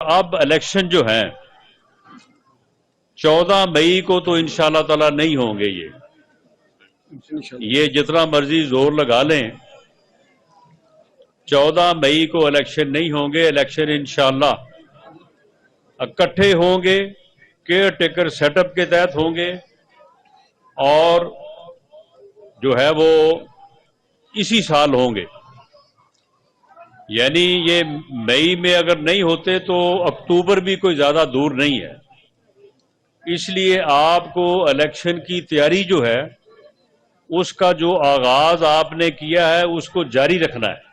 اب الیکشن جو ہیں 14 مئی کو تو انشاءاللہ تعالی نہیں ہوں گے. یہ جتنا مرضی زور لگا لیں 14 مئی کو الیکشن نہیں ہوں گے. الیکشن انشاءاللہ اکٹھے ہوں گے، کیئر ٹیکر سیٹ اپ کے تحت ہوں گے، اور جو ہے وہ اسی سال ہوں گے. یعنی یہ مئی میں اگر نہیں ہوتے تو اکتوبر بھی کوئی زیادہ دور نہیں ہے. اس لیے آپ کو الیکشن کی تیاری جو ہے اس کا جو آغاز آپ نے کیا ہے اس کو جاری رکھنا ہے.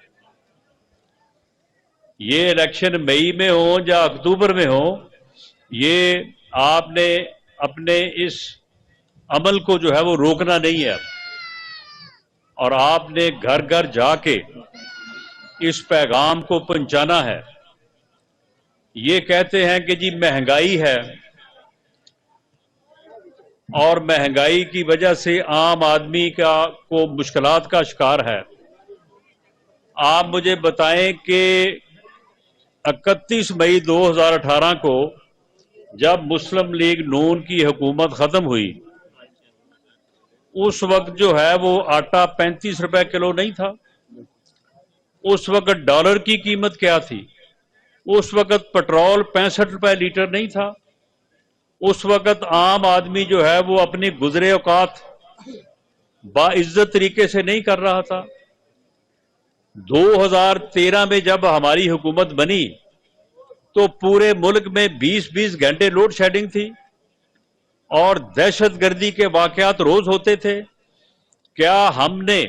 یہ الیکشن مئی میں ہوں یا اکتوبر میں ہوں، یہ آپ نے اپنے اس عمل کو جو ہے وہ روکنا نہیں ہے، اور آپ نے گھر گھر جا کے اس پیغام کو پہنچانا ہے. یہ کہتے ہیں کہ جی مہنگائی ہے اور مہنگائی کی وجہ سے عام آدمی کو مشکلات کا شکار ہے. آپ مجھے بتائیں کہ 31 مئی 2018 کو جب مسلم لیگ نون کی حکومت ختم ہوئی، اس وقت جو ہے وہ آٹا 35 روپے کلو نہیں تھا. اس وقت ڈالر کی قیمت کیا تھی؟ اس وقت پٹرول 65 روپے لیٹر نہیں تھا. اس وقت عام آدمی جو ہے وہ اپنی گزرے اوقات باعزت طریقے سے نہیں کر رہا تھا. 2013 میں جب ہماری حکومت بنی تو پورے ملک میں 20 گھنٹے لوڈ شیڈنگ تھی اور دہشت گردی کے واقعات روز ہوتے تھے. کیا ہم نے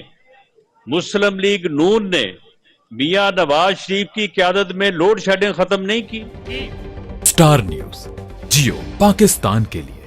مسلم لیگ نون نے میاں نواز شریف کی قیادت میں لوڈ شیڈنگ ختم نہیں کی؟ اسٹار نیوز جیو پاکستان کے لیے